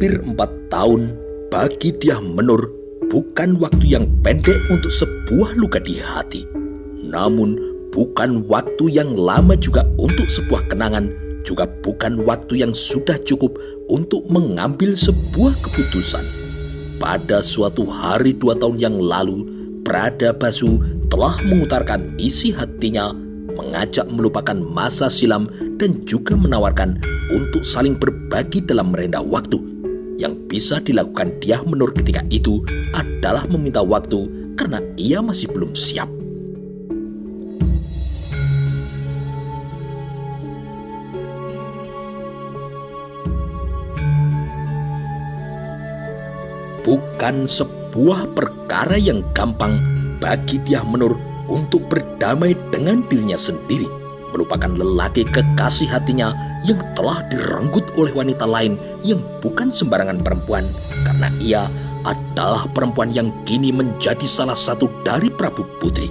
Hampir 4 tahun bagi Dyah Menur bukan waktu yang pendek untuk sebuah luka di hati. Namun bukan waktu yang lama juga untuk sebuah kenangan, juga bukan waktu yang sudah cukup untuk mengambil sebuah keputusan. Pada suatu hari 2 tahun yang lalu, Prada Basu telah mengutarakan isi hatinya, mengajak melupakan masa silam dan juga menawarkan untuk saling berbagi dalam merendah waktu. Yang bisa dilakukan Dyah Menur ketika itu adalah meminta waktu karena ia masih belum siap. Bukan sebuah perkara yang gampang bagi Dyah Menur untuk berdamai dengan dirinya sendiri, melupakan lelaki kekasih hatinya yang telah direnggut oleh wanita lain yang bukan sembarangan perempuan, karena ia adalah perempuan yang kini menjadi salah satu dari Prabu Putri.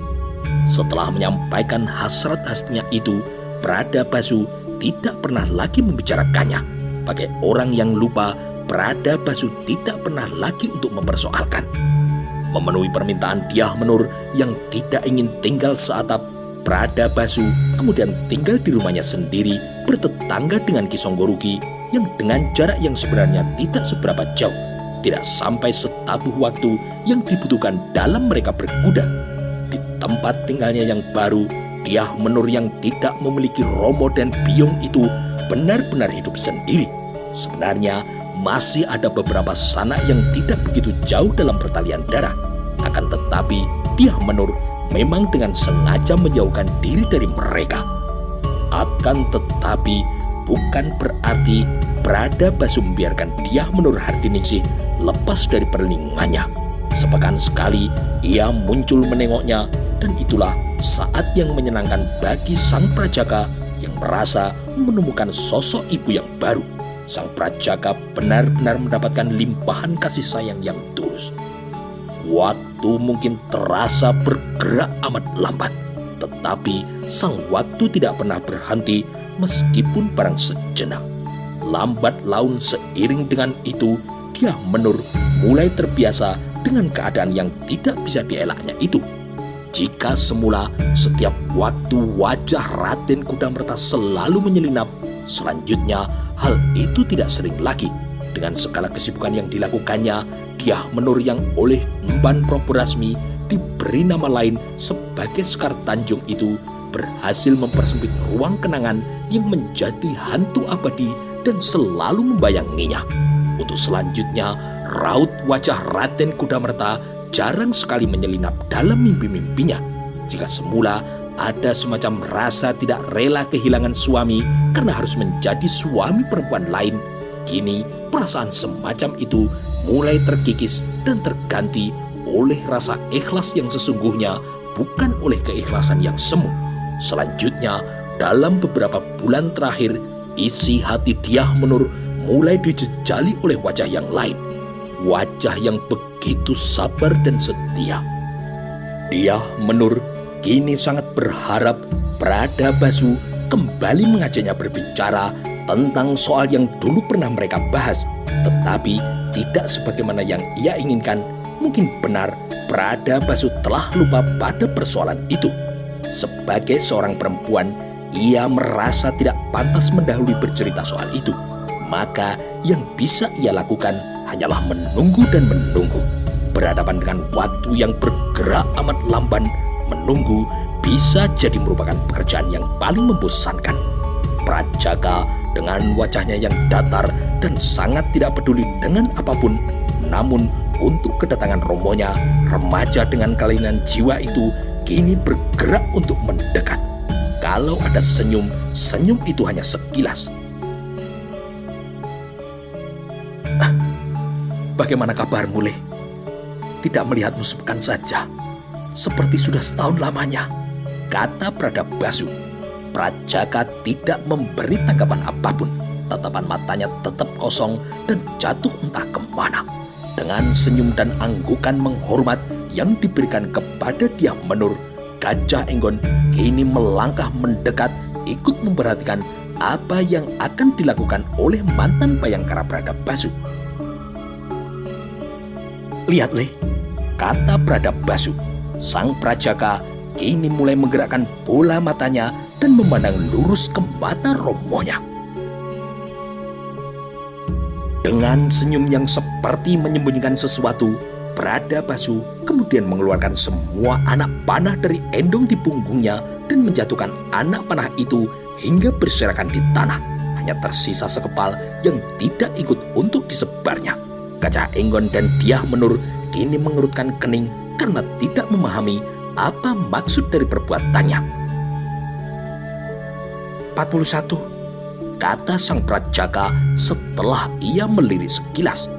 Setelah menyampaikan hasrat-hasratnya itu, Prada Basu tidak pernah lagi membicarakannya. Bagai orang yang lupa, Prada Basu tidak pernah lagi untuk mempersoalkan. Memenuhi permintaan Dyah Menur yang tidak ingin tinggal seatap, Prada Basu kemudian tinggal di rumahnya sendiri bertetangga dengan Ki Songgorigi yang dengan jarak yang sebenarnya tidak seberapa jauh, tidak sampai setabuh waktu yang dibutuhkan dalam mereka berkuda. Di tempat tinggalnya yang baru, Dyah Menur yang tidak memiliki romo dan biung itu benar-benar hidup sendiri. Sebenarnya masih ada beberapa sanak yang tidak begitu jauh dalam pertalian darah. Akan tetapi Dyah Menur memang dengan sengaja menjauhkan diri dari mereka. Akan tetapi bukan berarti Prada Basu membiarkan Dyah Menur Hartiningsih lepas dari perlindungannya. Sepekan sekali ia muncul menengoknya, dan itulah saat yang menyenangkan bagi sang Prajaka yang merasa menemukan sosok ibu yang baru. Sang Prajaka benar-benar mendapatkan limpahan kasih sayang yang tulus. Waktu mungkin terasa bergerak amat lambat, tetapi sang waktu tidak pernah berhenti meskipun barang sejenak. Lambat laun seiring dengan itu, Dyah Menur mulai terbiasa dengan keadaan yang tidak bisa dielaknya itu. Jika semula setiap waktu wajah Raden Kudamerta selalu menyelinap, selanjutnya hal itu tidak sering lagi. Dengan segala kesibukan yang dilakukannya, Dyah Menur yang oleh Emban Praburasmi diberi nama lain sebagai Sekar Tanjung itu berhasil mempersempit ruang kenangan yang menjadi hantu abadi dan selalu membayanginya. Untuk selanjutnya, raut wajah Raden Kudamerta jarang sekali menyelinap dalam mimpi-mimpinya. Jika semula ada semacam rasa tidak rela kehilangan suami karena harus menjadi suami perempuan lain, kini perasaan semacam itu mulai terkikis dan terganti oleh rasa ikhlas yang sesungguhnya, bukan oleh keikhlasan yang semu. Selanjutnya, dalam beberapa bulan terakhir, isi hati Dyah Menur mulai dijejali oleh wajah yang lain. Wajah yang begitu sabar dan setia. Dyah Menur kini sangat berharap Prada Basu kembali mengajaknya berbicara tentang soal yang dulu pernah mereka bahas, tetapi tidak sebagaimana yang ia inginkan. Mungkin benar Prada Basu telah lupa pada persoalan itu. Sebagai seorang perempuan, ia merasa tidak pantas mendahului bercerita soal itu. Maka yang bisa ia lakukan hanyalah menunggu dan menunggu. Berhadapan dengan waktu yang bergerak amat lamban, menunggu bisa jadi merupakan pekerjaan yang paling membosankan. Prajaka dengan wajahnya yang datar dan sangat tidak peduli dengan apapun, namun untuk kedatangan romonya, remaja dengan kelainan jiwa itu kini bergerak untuk mendekat. Kalau ada senyum, senyum itu hanya sekilas. Bagaimana kabarmu, Le? Tidak melihatmu sepekan saja, seperti sudah setahun lamanya, kata Prada Basu. Prajaka tidak memberi tanggapan apapun. Tatapan matanya tetap kosong dan jatuh entah kemana. Dengan senyum dan anggukan menghormat yang diberikan kepada Dyah Menur, Gajah Enggon kini melangkah mendekat, ikut memperhatikan apa yang akan dilakukan oleh mantan Bayangkara Prada Basu. "Lihat, Le," kata Pradabasu. Sang Prajaka kini mulai menggerakkan bola matanya dan memandang lurus ke mata romonya. Dengan senyum yang seperti menyembunyikan sesuatu, Pradabasu kemudian mengeluarkan semua anak panah dari endong di punggungnya dan menjatuhkan anak panah itu hingga berserakan di tanah. Hanya tersisa sekepal yang tidak ikut untuk disebarnya. Gajah Enggon dan Dyah Menur kini mengerutkan kening karena tidak memahami apa maksud dari perbuatannya. 41, kata sang Prajaka setelah ia melirik sekilas.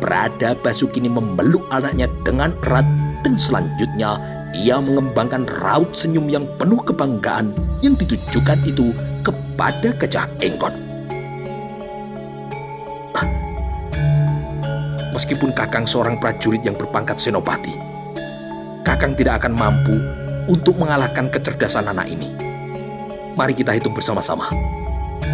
Pradabasu kini memeluk anaknya dengan erat dan selanjutnya ia mengembangkan raut senyum yang penuh kebanggaan yang ditujukan itu kepada Gajah Enggon. Meskipun Kakang seorang prajurit yang berpangkat senopati, Kakang tidak akan mampu untuk mengalahkan kecerdasan anak ini. Mari kita hitung bersama-sama.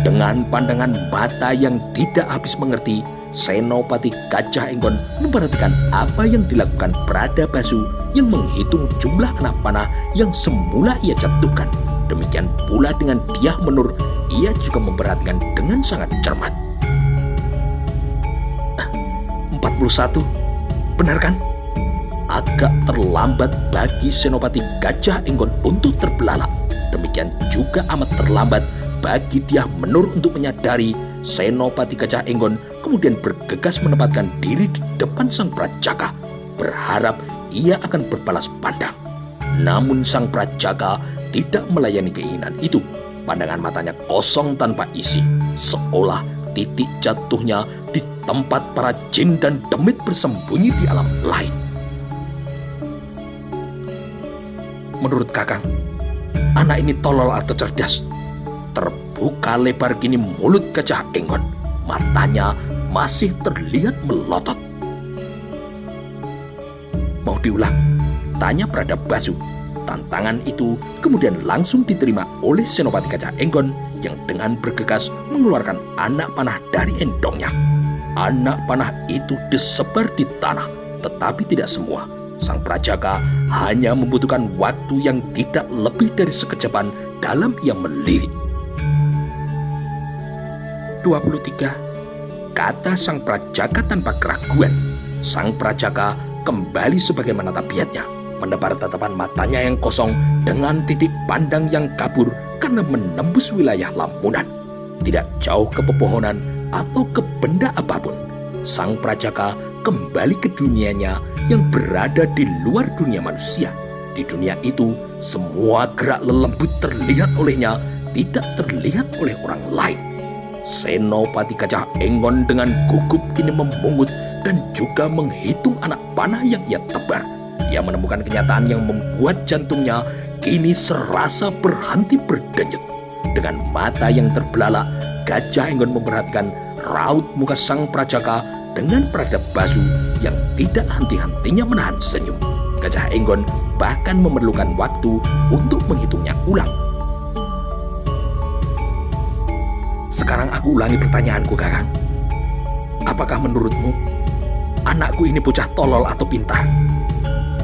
Dengan pandangan mata yang tidak habis mengerti, Senopati Gajah Enggon memperhatikan apa yang dilakukan Pradabasu yang menghitung jumlah anak panah yang semula ia jatuhkan. Demikian pula dengan Dyah Menur, ia juga memperhatikan dengan sangat cermat. 41, benar kan? Agak terlambat bagi Senopati Gajah Enggon untuk terbelalak. Demikian juga amat terlambat bagi Dyah Menur untuk menyadari Senopati Gajah Enggon kemudian bergegas menempatkan diri di depan sang Prajaka, berharap ia akan berbalas pandang. Namun sang Prajaka tidak melayani keinginan itu. Pandangan matanya kosong tanpa isi, seolah titik jatuhnya di tempat para jin dan demit bersembunyi di alam lain. Menurut Kakang, anak ini tolol atau cerdas? Terbuka lebar kini mulut Gajah Enggon. Matanya masih terlihat melotot. Mau diulang? Tanya Pradabasu. Tantangan itu kemudian langsung diterima oleh Senopati Gajah Enggon yang dengan bergegas mengeluarkan anak panah dari endongnya. Anak panah itu disebar di tanah, tetapi tidak semua. Sang Prajaka hanya membutuhkan waktu yang tidak lebih dari sekejapan dalam ia melirik. 23, kata sang Prajaka tanpa keraguan. Sang Prajaka kembali sebagaimana tabiatnya, menebar tatapan matanya yang kosong dengan titik pandang yang kabur karena menembus wilayah Lamunan. Tidak jauh ke pepohonan atau ke benda apapun, sang Prajaka kembali ke dunianya yang berada di luar dunia manusia. Di dunia itu, semua gerak lelembut terlihat olehnya, tidak terlihat oleh orang lain. Senopati Gajah Enggon dengan gugup kini memungut dan juga menghitung anak panah yang ia tebar. Ia menemukan kenyataan yang membuat jantungnya kini serasa berhenti berdenyut. Dengan mata yang terbelalak, Gajah Enggon memperhatikan raut muka sang Prajaka dengan Pradabasu yang tidak henti-hentinya menahan senyum. Gajah Enggon bahkan memerlukan waktu untuk menghitungnya ulang. Sekarang aku ulangi pertanyaanku, Kakang. Apakah menurutmu anakku ini bocah tolol atau pintar?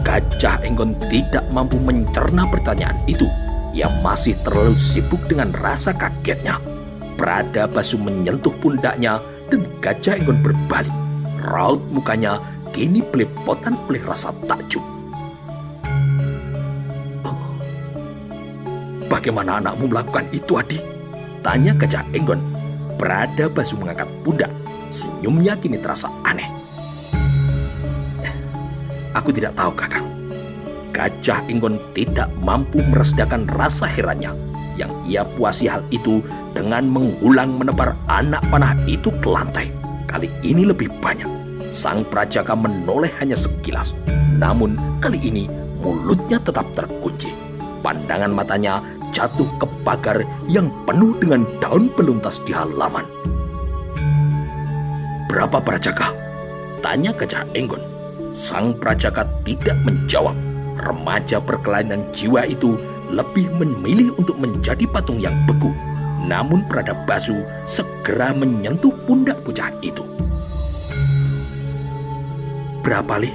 Gajah Enggon tidak mampu mencerna pertanyaan itu. Ia masih terlalu sibuk dengan rasa kagetnya. Pradabasu menyentuh pundaknya dan Gajah Enggon berbalik. Raut mukanya kini belepotan oleh rasa takjub. Bagaimana anakmu melakukan itu, Adi? Tanya Gajah Enggon. Pradabasu mengangkat pundak. Senyumnya kini terasa aneh. Aku tidak tahu, Kakang. Gajah Enggon tidak mampu meredakan rasa herannya. Yang ia puasi hal itu dengan mengulang menebar anak panah itu ke lantai. Kali ini lebih banyak. Sang Prajaka menoleh hanya sekilas. Namun kali ini mulutnya tetap terkunci. Pandangan matanya jatuh ke pagar yang penuh dengan daun peluntas di halaman. Berapa Prajaka? Tanya Gajah Enggon. Sang Prajaka tidak menjawab. Remaja berkelainan jiwa itu lebih memilih untuk menjadi patung yang beku. Namun Pradabasu segera menyentuh pundak bocah itu. Berapa, Le?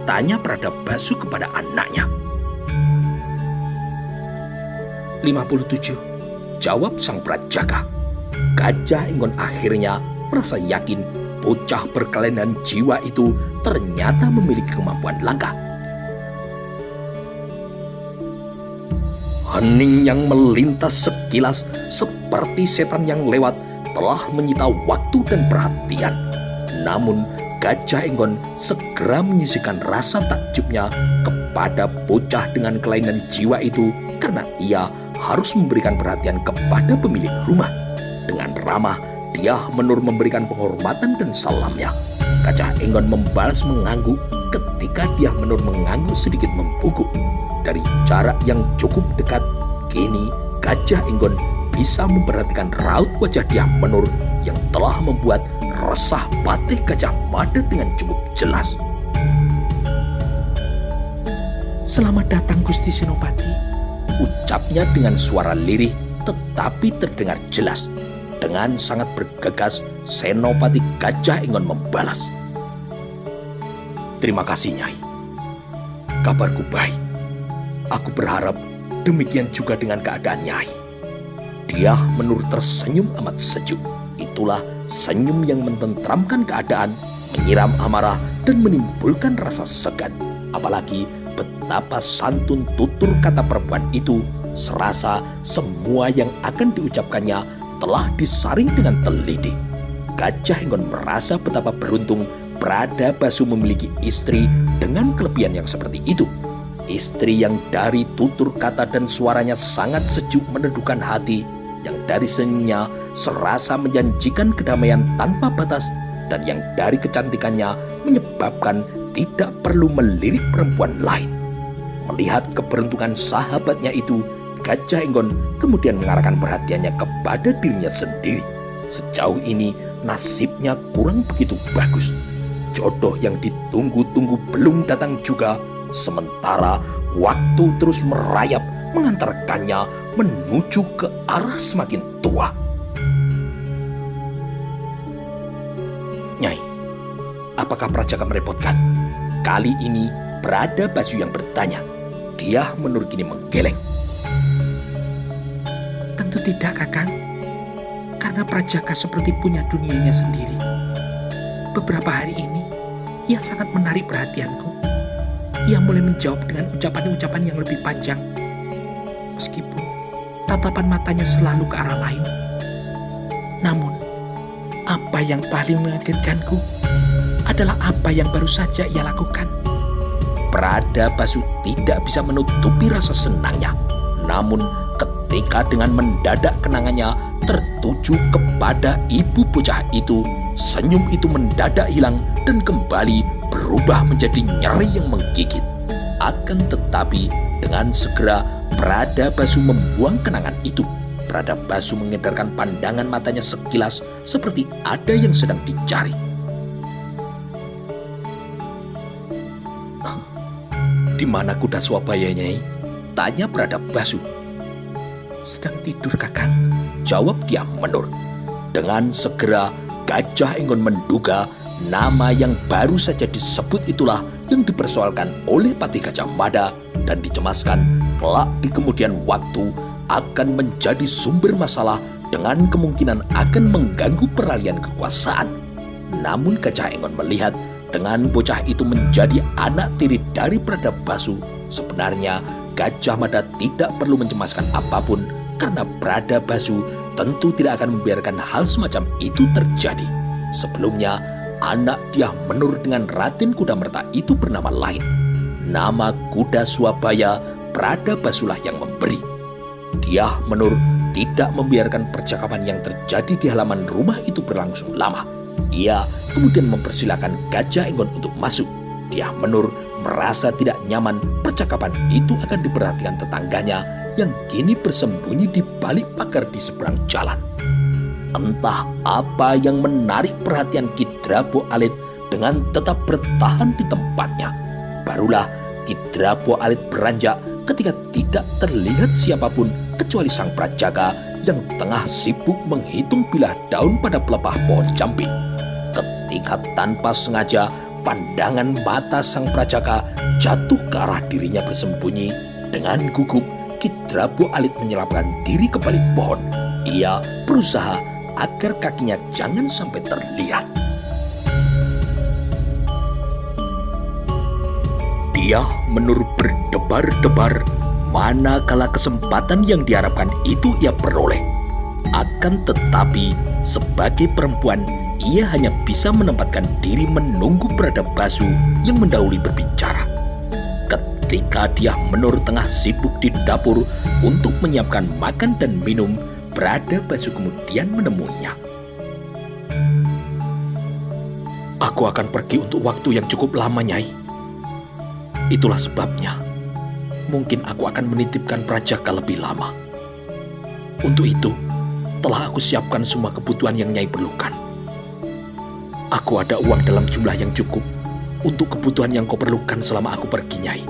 Tanya Pradabasu kepada anaknya. 57, jawab sang prajaga. Gajah Enggon akhirnya merasa yakin bocah berkelainan jiwa itu ternyata memiliki kemampuan langka. Hening yang melintas sekilas seperti setan yang lewat telah menyita waktu dan perhatian. Namun Gajah Enggon segera menyisihkan rasa takjubnya kepada bocah dengan kelainan jiwa itu karena ia harus memberikan perhatian kepada pemilik rumah. Dengan ramah, Dyah Menur memberikan penghormatan dan salamnya. Gajah Enggon membalas mengangguk ketika Dyah Menur mengangguk sedikit membungkuk. Dari jarak yang cukup dekat, kini Gajah Enggon bisa memperhatikan raut wajah Dyah Menur yang telah membuat resah Patih Gajah Mada dengan cukup jelas. "Selamat datang Gusti Senopati," ucapnya dengan suara lirih tetapi terdengar jelas. Dengan sangat bergegas, Senopati Gajah Enggon membalas. "Terima kasih, Nyai. Kabarku baik. Aku berharap demikian juga dengan keadaan Nyai." Dyah Menur tersenyum amat sejuk. Itulah senyum yang mententramkan keadaan, menyiram amarah dan menimbulkan rasa segan. Apalagi betapa santun tutur kata perempuan itu, serasa semua yang akan diucapkannya telah disaring dengan teliti. Gajah Enggon merasa betapa beruntung Pradabasu memiliki istri dengan kelebihan yang seperti itu. Istri yang dari tutur kata dan suaranya sangat sejuk meneduhkan hati, yang dari senyumnya serasa menjanjikan kedamaian tanpa batas, dan yang dari kecantikannya menyebabkan tidak perlu melirik perempuan lain. Melihat keberuntungan sahabatnya itu, Gajah Enggon kemudian mengarahkan perhatiannya kepada dirinya sendiri. Sejauh ini nasibnya kurang begitu bagus. Jodoh yang ditunggu-tunggu belum datang juga, sementara waktu terus merayap mengantarkannya menuju ke arah semakin tua. "Nyai, apakah prajaga merepotkan?" Kali ini Pradabasu yang bertanya. Dyah Menur kini menggeleng. "Tentu tidak, Kakang. Karena prajaga seperti punya dunianya sendiri. Beberapa hari ini ia sangat menarik perhatianku. Ia mulai menjawab dengan ucapan-ucapan yang lebih panjang, meskipun tatapan matanya selalu ke arah lain. Namun, apa yang paling mengagetkanku adalah apa yang baru saja ia lakukan." Pradabasu tidak bisa menutupi rasa senangnya. Namun, ketika dengan mendadak kenangannya tertuju kepada ibu bocah itu, senyum itu mendadak hilang dan kembali berubah menjadi nyeri yang menggigit. Akan tetapi, dengan segera Pradabasu membuang kenangan itu. Pradabasu mengedarkan pandangan matanya sekilas seperti ada yang sedang dicari. "Di mana kuda Swabaya, Nyai?" tanya Pradabasu. "Sedang tidur, Kakang," jawab Dyah Menur. Dengan segera Gajah Enggon menduga nama yang baru saja disebut itulah yang dipersoalkan oleh Patih Gajah Mada dan dicemaskan kelak di kemudian waktu akan menjadi sumber masalah dengan kemungkinan akan mengganggu peralihan kekuasaan. Namun Gajah Enggon melihat dengan bocah itu menjadi anak tiri dari Pradabasu, sebenarnya Gajah Mada tidak perlu mencemaskan apapun karena Pradabasu tentu tidak akan membiarkan hal semacam itu terjadi. Sebelumnya, anak Dyah Menur dengan Raden Kudamerta itu bernama lain. Nama kuda Swabaya Pradabasulah yang memberi. Dyah Menur tidak membiarkan percakapan yang terjadi di halaman rumah itu berlangsung lama. Ia kemudian mempersilahkan Gajah Enggon untuk masuk. Dyah Menur merasa tidak nyaman percakapan itu akan diperhatikan tetangganya yang kini bersembunyi di balik pagar di seberang jalan. Entah apa yang menarik perhatian Kidrabo Alit dengan tetap bertahan di tempatnya. Barulah Kidrabo Alit beranjak ketika tidak terlihat siapapun kecuali sang prajaga yang tengah sibuk menghitung bilah daun pada pelepah pohon jambi. Ketika tanpa sengaja pandangan mata sang prajaka jatuh ke arah dirinya bersembunyi, dengan gugup Kidrabu Alit menyelapkan diri ke balik pohon. Ia berusaha agar kakinya jangan sampai terlihat. Dia Menur berdebar-debar, manakala kesempatan yang diharapkan itu ia peroleh. Akan tetapi, sebagai perempuan, ia hanya bisa menempatkan diri menunggu Bradabasu yang mendahului berbicara. Ketika Dia Menur tengah sibuk di dapur untuk menyiapkan makan dan minum, Bradabasu kemudian menemuinya. "Aku akan pergi untuk waktu yang cukup lama, Nyai. Itulah sebabnya, mungkin aku akan menitipkan prajaka lebih lama. Untuk itu, telah aku siapkan semua kebutuhan yang Nyai perlukan. Aku ada uang dalam jumlah yang cukup untuk kebutuhan yang kau perlukan selama aku pergi, Nyai."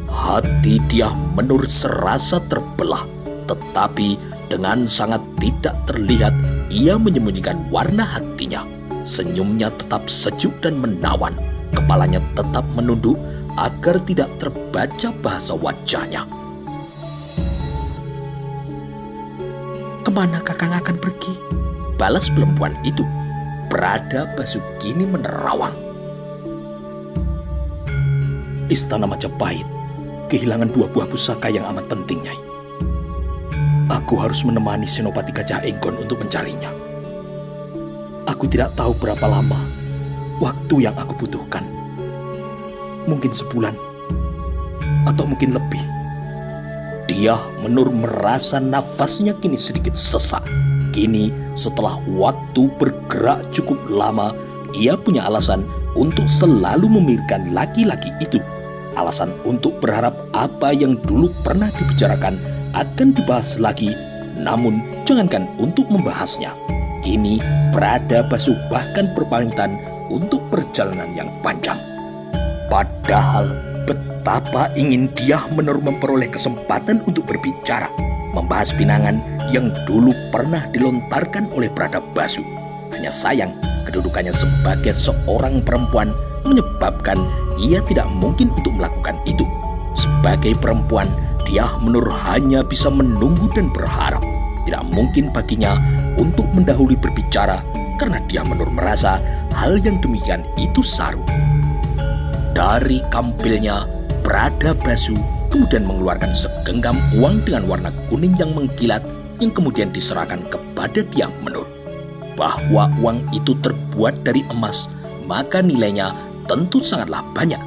Hati Dia Menur serasa terbelah, tetapi dengan sangat tidak terlihat ia menyembunyikan warna hatinya. Senyumnya tetap sejuk dan menawan. Kepalanya tetap menunduk agar tidak terbaca bahasa wajahnya. "Kemana Kakang akan pergi?" balas perempuan itu. Bradabasu kini menerawang. "Istana Majapahit kehilangan 2 buah pusaka yang amat penting, Nyai. Aku harus menemani Senopati Gajah Enggon untuk mencarinya. Aku tidak tahu berapa lama waktu yang aku butuhkan. Mungkin sebulan, atau mungkin lebih." Dia Menur merasa nafasnya kini sedikit sesak. Kini setelah waktu bergerak cukup lama, ia punya alasan untuk selalu memikirkan laki-laki itu. Alasan untuk berharap apa yang dulu pernah dibicarakan akan dibahas lagi, namun jangankan untuk membahasnya. Kini Bradabasu bahkan berpamitan untuk perjalanan yang panjang. Padahal betapa ingin Dia Menur memperoleh kesempatan untuk berbicara, membahas pinangan yang dulu pernah dilontarkan oleh Bradabasu. Hanya sayang kedudukannya sebagai seorang perempuan menyebabkan ia tidak mungkin untuk melakukan itu. Sebagai perempuan, Dia Menur hanya bisa menunggu dan berharap. Tidak mungkin baginya untuk mendahului berbicara karena Dia Menur merasa hal yang demikian itu saru. Dari kampilnya, Bradabasu kemudian mengeluarkan segenggam uang dengan warna kuning yang mengkilat yang kemudian diserahkan kepada Dia Menur. Bahwa uang itu terbuat dari emas, maka nilainya tentu sangatlah banyak.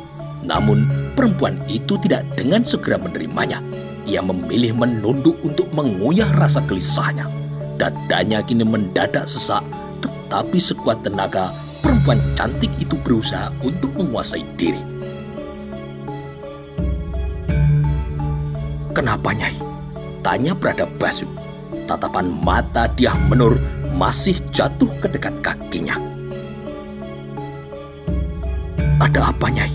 Namun perempuan itu tidak dengan segera menerimanya. Ia memilih menunduk untuk mengunyah rasa gelisahnya. Dadanya kini mendadak sesak, tetapi sekuat tenaga perempuan cantik itu berusaha untuk menguasai diri. "Kenapa, Nyai?" tanya Bradabasu. Tatapan mata Dia Menur masih jatuh ke dekat kakinya. "Ada apa, Nyai?"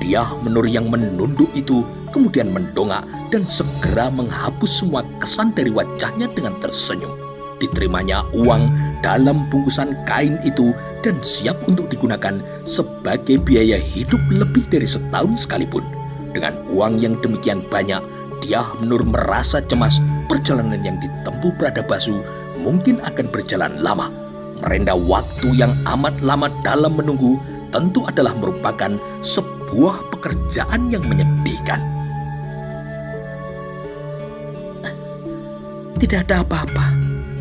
Dia Menur yang menunduk itu kemudian mendongak dan segera menghapus semua kesan dari wajahnya dengan tersenyum. Diterimanya uang dalam bungkusan kain itu dan siap untuk digunakan sebagai biaya hidup lebih dari setahun sekalipun. Dengan uang yang demikian banyak, Dia Menur merasa cemas perjalanan yang ditempuh Bradabasu mungkin akan berjalan lama. Merenda waktu yang amat lama dalam menunggu tentu adalah merupakan sebuah pekerjaan yang menyedihkan. "Tidak ada apa-apa,"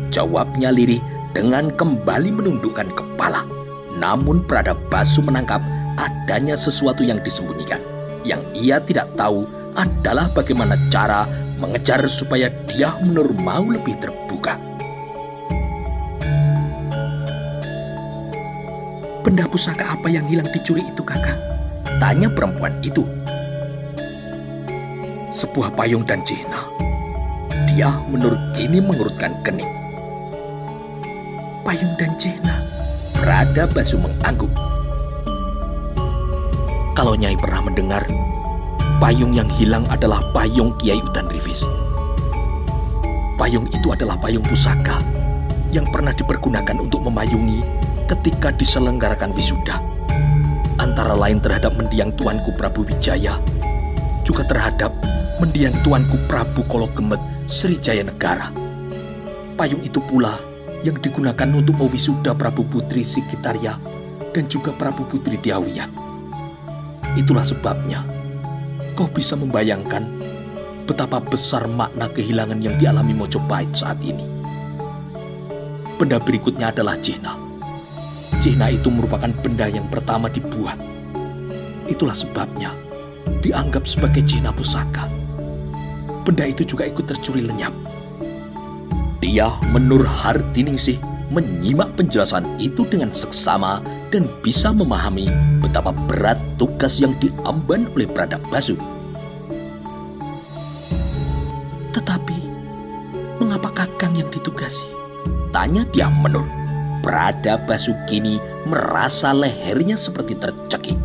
jawabnya lirih dengan kembali menundukkan kepala. Namun Bradabasu menangkap adanya sesuatu yang disembunyikan. Yang ia tidak tahu adalah bagaimana cara mengejar supaya Dia Menur mau lebih terbuka. "Benda pusaka apa yang hilang dicuri itu, Kakang?" tanya perempuan itu. "Sebuah payung dan jihna." Dia Menur kini mengurutkan kening. "Payung dan jihna?" Bradabasu mengangguk. "Kalau Nyai pernah mendengar, payung yang hilang adalah payung Kiai Udan Rivis. Payung itu adalah payung pusaka yang pernah dipergunakan untuk memayungi ketika diselenggarakan wisuda. antara lain terhadap mendiang Tuanku Prabu Wijaya, juga terhadap mendiang Tuanku Prabu Kologemet Srijaya Negara. Payung itu pula yang digunakan untuk mewisuda Prabu Putri Sikitarya dan juga Prabu Putri Diawiyat. Itulah sebabnya kau bisa membayangkan betapa besar makna kehilangan yang dialami Mojopahit saat ini. Benda berikutnya adalah Jena. Jena itu merupakan benda yang pertama dibuat. Itulah sebabnya dianggap sebagai Jena pusaka. Benda itu juga ikut tercuri lenyap. Dyah Menur Hardiningsih menyimak penjelasan itu dengan seksama dan bisa memahami betapa berat tugas yang diemban oleh Bradabasa. Tetapi, mengapa Kakang yang ditugasi? Tanya Dyah Menur. Bradabasa kini merasa lehernya seperti tercekik.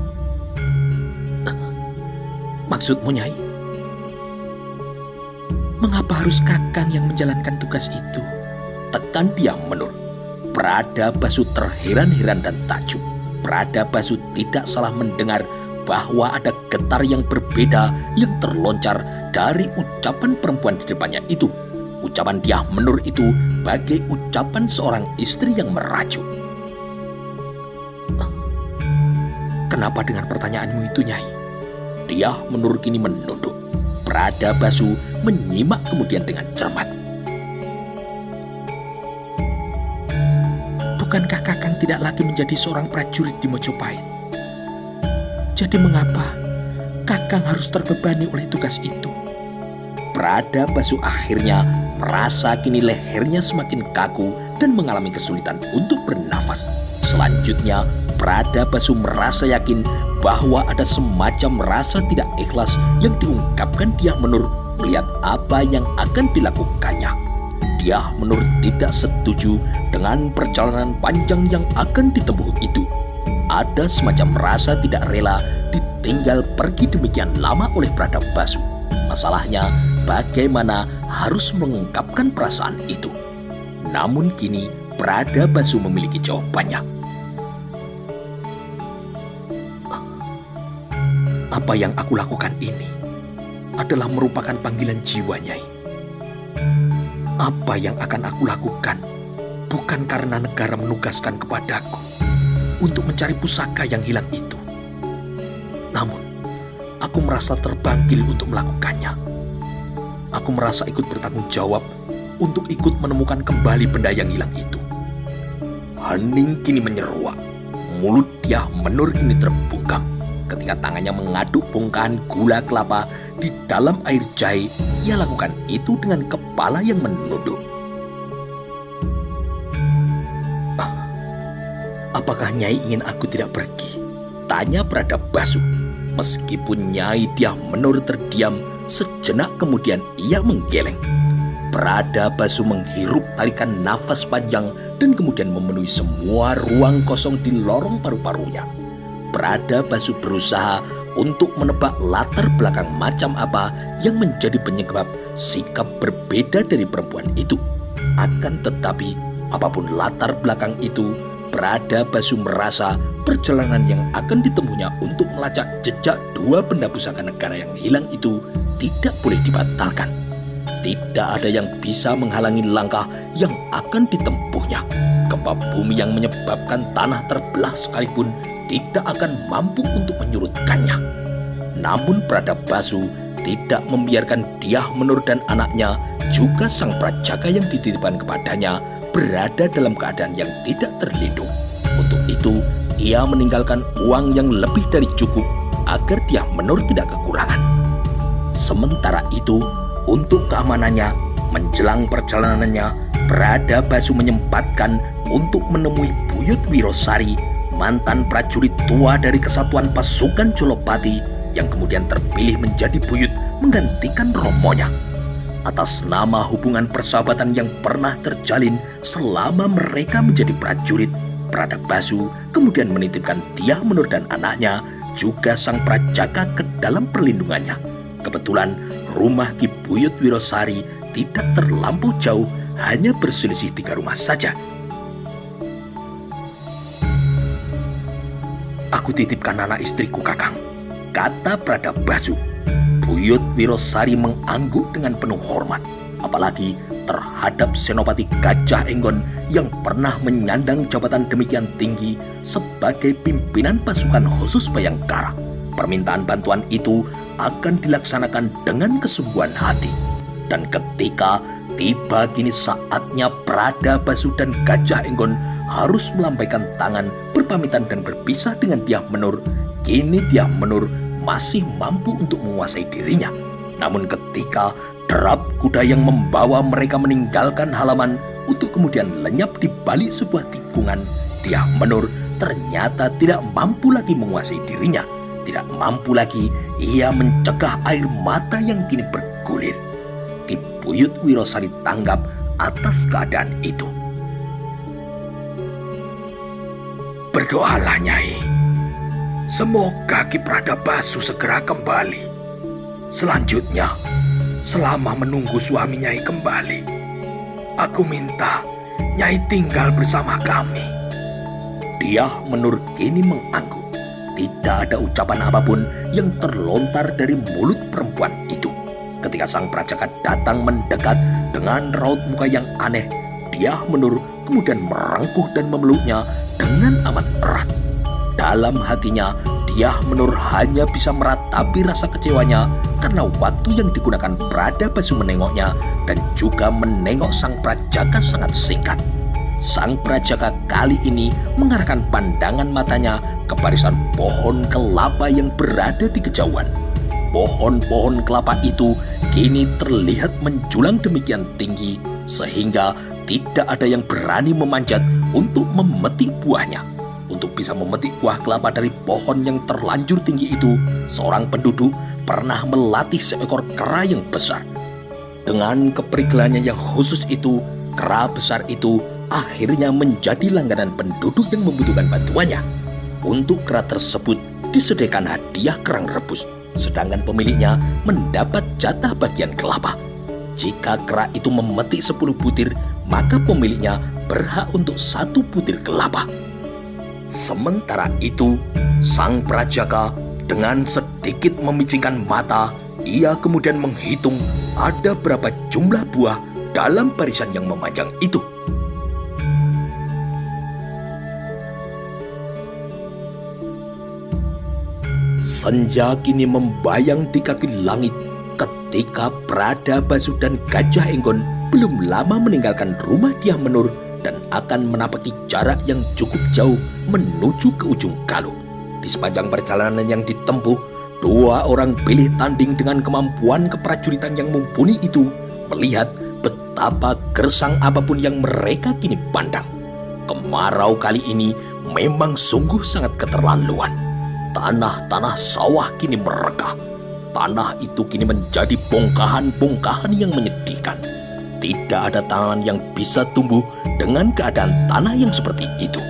Maksudmu, Nyai? Mengapa harus Kakang yang menjalankan tugas itu? Tekan Dyah Menur. Bradabasa terheran-heran dan takjub. Bradabasa tidak salah mendengar bahwa ada getar yang berbeda yang terloncar dari ucapan perempuan di depannya itu. Ucapan Dyah Menur itu bagai ucapan seorang istri yang merajuk. Kenapa dengan pertanyaanmu itu, Nyai? Dyah Menur kini menunduk. Bradabasa menyimak kemudian dengan cermat. Bukankah Kakang tidak lagi menjadi seorang prajurit di Mojopahit? Jadi mengapa Kakang harus terbebani oleh tugas itu? Bradabasa akhirnya merasa kini lehernya semakin kaku dan mengalami kesulitan untuk bernafas. Selanjutnya, Bradabasa merasa yakin bahwa ada semacam rasa tidak ikhlas yang diungkapkan Dyah Menur melihat apa yang akan dilakukannya. Dyah Menur tidak setuju dengan perjalanan panjang yang akan ditempuh itu. Ada semacam rasa tidak rela ditinggal pergi demikian lama oleh Bradabasa. Masalahnya, bagaimana harus mengungkapkan perasaan itu? Namun kini Bradabasa memiliki jawabannya. Apa yang aku lakukan ini adalah merupakan panggilan jiwa, Nyai. Apa yang akan aku lakukan bukan karena negara menugaskan kepadaku untuk mencari pusaka yang hilang itu. Namun, aku merasa terpanggil untuk melakukannya. Aku merasa ikut bertanggung jawab untuk ikut menemukan kembali benda yang hilang itu. Hening kini menyeruak. Mulut Dyah Menur kini terbungkam ketika tangannya mengaduk bongkahan gula kelapa di dalam air jahe. Ia lakukan itu dengan kepala yang menunduk. Apakah Nyai ingin aku tidak pergi? Tanya Bradabasa. Meskipun Nyai Dyah Menur terdiam, sejenak kemudian ia menggeleng. Bradabasa menghirup tarikan nafas panjang dan kemudian memenuhi semua ruang kosong di lorong paru-parunya. Bradabasa berusaha untuk menebak latar belakang macam apa yang menjadi penyebab sikap berbeda dari perempuan itu. Akan tetapi, apapun latar belakang itu, Bradabasa merasa perjalanan yang akan ditempuhnya untuk melacak jejak dua benda pusaka negara yang hilang itu tidak boleh dibatalkan. Tidak ada yang bisa menghalangi langkah yang akan ditempuhnya. Gempa bumi yang menyebabkan tanah terbelah sekalipun tidak akan mampu untuk menyurutkannya. Namun Bradabasa tidak membiarkan Dyah Menur dan anaknya, juga sang prajaga yang dititipkan kepadanya, berada dalam keadaan yang tidak terlindung. Untuk itu, ia meninggalkan uang yang lebih dari cukup agar Dyah Menur tidak kekurangan. Sementara itu, untuk keamanannya, menjelang perjalanannya, Bradabasa menyempatkan untuk menemui Buyut Wirosari, mantan prajurit tua dari kesatuan pasukan Jolopati yang kemudian terpilih menjadi buyut menggantikan romonya. Atas nama hubungan persahabatan yang pernah terjalin selama mereka menjadi prajurit, Bradabasa kemudian menitipkan Dyah Menur dan anaknya, juga sang prajaga, ke dalam perlindungannya. Kebetulan rumah Ki Buyut Wirosari tidak terlampau jauh, hanya berselisih 3 rumah saja. Aku aku titipkan anak istriku, Kakang," kata Pradabasu. Buyut Wirosari mengangguk dengan penuh hormat, apalagi terhadap Senopati Gajah Enggon yang pernah menyandang jabatan demikian tinggi sebagai pimpinan pasukan khusus Bayangkara. Permintaan bantuan itu akan dilaksanakan dengan kesungguhan hati. Dan ketika tiba kini saatnya Pradabasu dan Gajah Enggon harus melambaikan tangan berpamitan dan berpisah dengan Dyah Menur, kini Dyah Menur masih mampu untuk menguasai dirinya. Namun ketika derap kuda yang membawa mereka meninggalkan halaman untuk kemudian lenyap di balik sebuah tikungan, Dyah Menur ternyata tidak mampu lagi menguasai dirinya. Tidak mampu lagi ia mencegah air mata yang kini bergulir. Ki Buyut Wirosari tanggap atas keadaan itu. "Berdoalah, Nyai. Semoga Ki Pradabasu segera kembali. Selanjutnya, selama menunggu suami Nyai kembali, aku minta Nyai tinggal bersama kami." Dyah Menur kini mengangguk. Tidak ada ucapan apapun yang terlontar dari mulut perempuan itu. Ketika sang Prajaka datang mendekat dengan raut muka yang aneh, Dyah Menur kemudian merengkuh dan memeluknya dengan amat erat. Dalam hatinya, Dyah Menur hanya bisa meratapi rasa kecewanya karena waktu yang digunakan Pradabasu menengoknya dan juga menengok sang Prajaka sangat singkat. Sang Prajaka kali ini mengarahkan pandangan matanya ke barisan pohon kelapa yang berada di kejauhan. Pohon-pohon kelapa itu kini terlihat menjulang demikian tinggi sehingga tidak ada yang berani memanjat untuk memetik buahnya. Untuk bisa memetik buah kelapa dari pohon yang terlanjur tinggi itu, seorang penduduk pernah melatih seekor kera yang besar. Dengan keperigelannya yang khusus itu, kera besar itu akhirnya menjadi langganan penduduk yang membutuhkan bantuannya. Untuk kera tersebut disediakan hadiah kerang rebus, sedangkan pemiliknya mendapat jatah bagian kelapa. Jika kera itu memetik 10 butir, maka pemiliknya berhak untuk 1 butir kelapa. Sementara itu, sang Prajaka dengan sedikit memicingkan mata, ia kemudian menghitung ada berapa jumlah buah dalam barisan yang memanjang itu. Senja kini membayang di kaki langit ketika Pradabasu dan Gajah Enggon belum lama meninggalkan rumah Dyah Menur dan akan menapaki jarak yang cukup jauh menuju ke ujung Galuh. Di sepanjang perjalanan yang ditempuh, 2 orang pilih tanding dengan kemampuan keprajuritan yang mumpuni itu melihat betapa gersang apapun yang mereka kini pandang. Kemarau kali ini memang sungguh sangat keterlaluan. Tanah-tanah sawah kini merekah. Tanah itu kini menjadi bongkahan-bongkahan yang menyedihkan. Tidak ada tanaman yang bisa tumbuh dengan keadaan tanah yang seperti itu.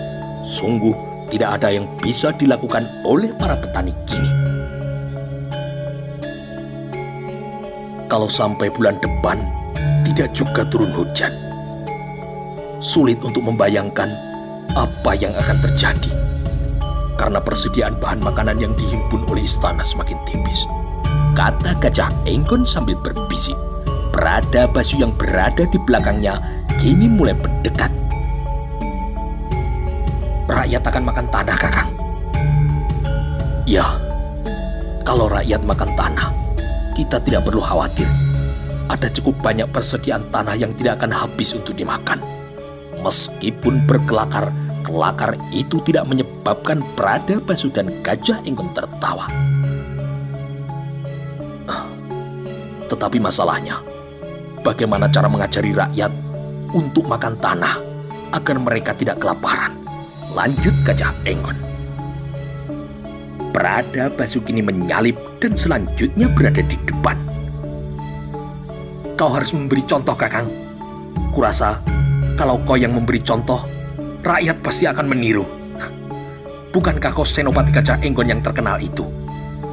Sungguh tidak ada yang bisa dilakukan oleh para petani kini. Kalau sampai bulan depan tidak juga turun hujan, sulit untuk membayangkan apa yang akan terjadi. Karena persediaan bahan makanan yang dihimpun oleh istana semakin tipis, kata Gajah Enggon sambil berbisik. Pradabasu yang berada di belakangnya kini mulai mendekat. "Rakyat akan makan tanah, Kakang." "Ya, kalau rakyat makan tanah, kita tidak perlu khawatir. Ada cukup banyak persediaan tanah yang tidak akan habis untuk dimakan." Meskipun berkelakar, kelakar itu tidak menyebabkan Pradabasu dan Gajah Enggon tertawa. Tetapi masalahnya, bagaimana cara mengajari rakyat untuk makan tanah agar mereka tidak kelaparan? Lanjut Gajah Enggon. Pradabasu kini menyalip dan selanjutnya berada di depan. "Kau harus memberi contoh, Kakang. Kurasa kalau kau yang memberi contoh, rakyat pasti akan meniru. Bukankah kau Senopati Gajah Enggon yang terkenal itu?"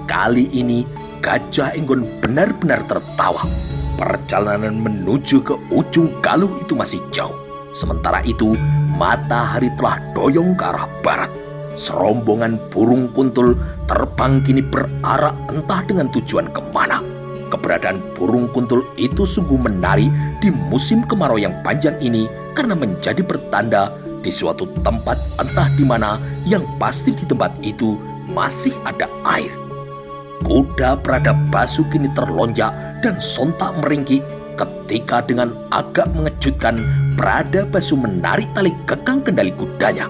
Kali ini Gajah Enggon benar-benar tertawa. Perjalanan menuju ke ujung Galuh itu masih jauh. Sementara itu, matahari telah doyong ke arah barat. Serombongan burung kuntul terbang kini berarak entah dengan tujuan kemana. Keberadaan burung kuntul itu sungguh menarik di musim kemarau yang panjang ini karena menjadi pertanda di suatu tempat entah di mana, yang pasti di tempat itu masih ada air. Kuda Pradabasu kini terlonjak dan sontak meringkik ketika dengan agak mengejutkan Pradabasu menarik tali kekang kendali kudanya.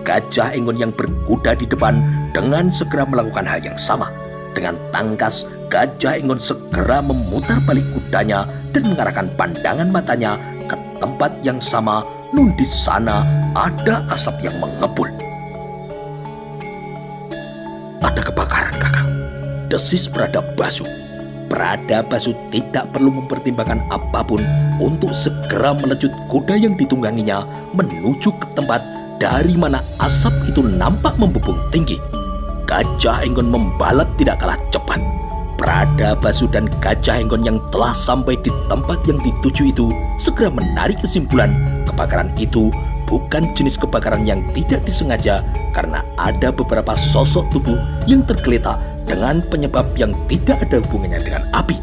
Gajah Enggon yang berkuda di depan dengan segera melakukan hal yang sama. Dengan tangkas, Gajah Enggon segera memutar balik kudanya dan mengarahkan pandangan matanya ke tempat yang sama. Nun di sana ada asap yang mengepul. Ada kebakaran, kakak, desis Pradabasu. Pradabasu tidak perlu mempertimbangkan apapun untuk segera melecut kuda yang ditungganginya menuju ke tempat dari mana asap itu nampak membubung tinggi. Gajah Enggon membalap tidak kalah cepat. Pradabasu dan Gajah Enggon yang telah sampai di tempat yang dituju itu segera menarik kesimpulan kebakaran itu bukan jenis kebakaran yang tidak disengaja, karena ada beberapa sosok tubuh yang tergeletak dengan penyebab yang tidak ada hubungannya dengan api.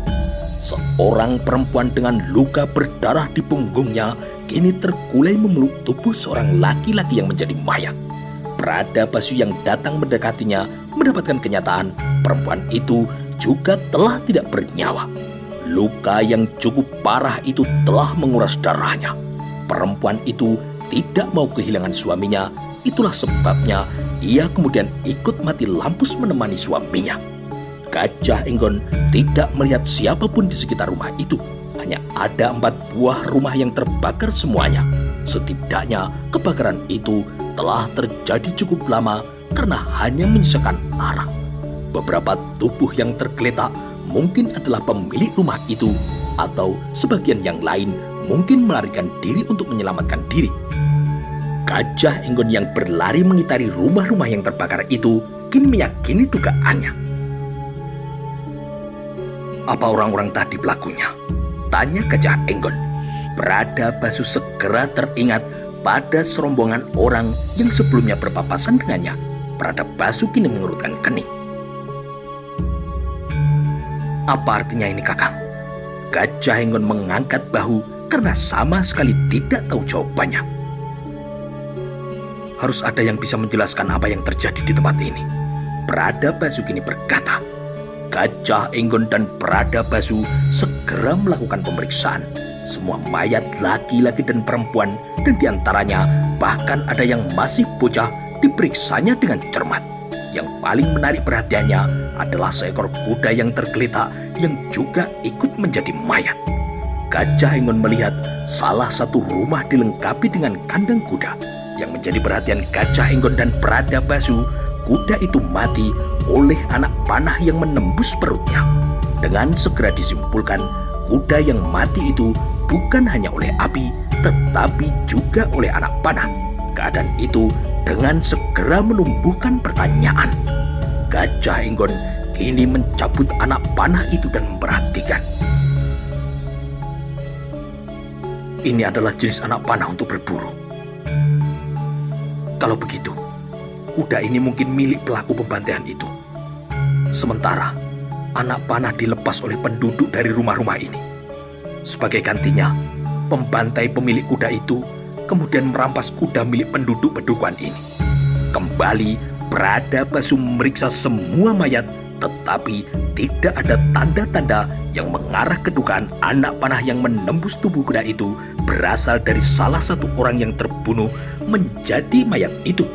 Seorang perempuan dengan luka berdarah di punggungnya kini terkulai memeluk tubuh seorang laki-laki yang menjadi mayat. Pradabasu yang datang mendekatinya mendapatkan kenyataan perempuan itu juga telah tidak bernyawa. Luka yang cukup parah itu telah menguras darahnya. Perempuan itu tidak mau kehilangan suaminya, itulah sebabnya ia kemudian ikut mati lampu menemani suaminya. Gajah Enggon tidak melihat siapapun di sekitar rumah itu. Hanya ada 4 buah rumah yang terbakar semuanya. Setidaknya kebakaran itu telah terjadi cukup lama karena hanya menyisakan arang. Beberapa tubuh yang tergeletak mungkin adalah pemilik rumah itu, atau sebagian yang lain mungkin melarikan diri untuk menyelamatkan diri. Gajah Enggon yang berlari mengitari rumah-rumah yang terbakar itu kini meyakini dugaannya. Apa orang-orang tadi pelakunya? Tanya Gajah Enggon. Pradabasu segera teringat pada serombongan orang yang sebelumnya berpapasan dengannya. Pradabasu kini mengerutkan kening. Apa artinya ini, kakang? Gajah Enggon mengangkat bahu karena sama sekali tidak tahu jawabannya. Harus ada yang bisa menjelaskan apa yang terjadi di tempat ini. Pradabasu kini berkata. Gajah Enggon dan Pradabasu segera melakukan pemeriksaan. Semua mayat laki-laki dan perempuan, dan diantaranya bahkan ada yang masih bocah, diperiksanya dengan cermat. Yang paling menarik perhatiannya adalah seekor kuda yang tergeletak yang juga ikut menjadi mayat. Gajah Enggon melihat salah satu rumah dilengkapi dengan kandang kuda. Yang menjadi perhatian Gajah Enggon dan Pradabasu, kuda itu mati oleh anak panah yang menembus perutnya. Dengan segera disimpulkan, kuda yang mati itu bukan hanya oleh api, tetapi juga oleh anak panah. Keadaan itu dengan segera menumbuhkan pertanyaan. Gajah Enggon kini mencabut anak panah itu dan memperhatikan. Ini adalah jenis anak panah untuk berburu. Kalau begitu, kuda ini mungkin milik pelaku pembantaian itu. Sementara anak panah dilepas oleh penduduk dari rumah-rumah ini. Sebagai gantinya, pembantai pemilik kuda itu kemudian merampas kuda milik penduduk pedukuhan ini. Kembali, Pradabasu memeriksa semua mayat, tetapi tidak ada tanda-tanda yang mengarah ke dugaan anak panah yang menembus tubuh kuda itu berasal dari salah satu orang yang terbunuh menjadi mayat itu.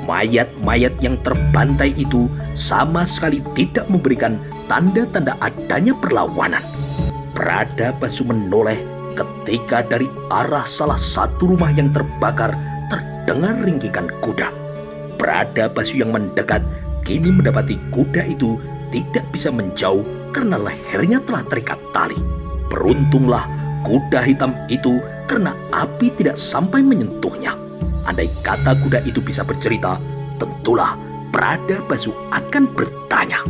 Mayat-mayat yang terbantai itu sama sekali tidak memberikan tanda-tanda adanya perlawanan. Pradabasu menoleh ketika dari arah salah satu rumah yang terbakar terdengar ringkikan kuda. Pradabasu yang mendekat kini mendapati kuda itu tidak bisa menjauh karena lehernya telah terikat tali. Beruntunglah kuda hitam itu karena api tidak sampai menyentuhnya. Andai kata kuda itu bisa bercerita, tentulah Pradabasu akan bertanya.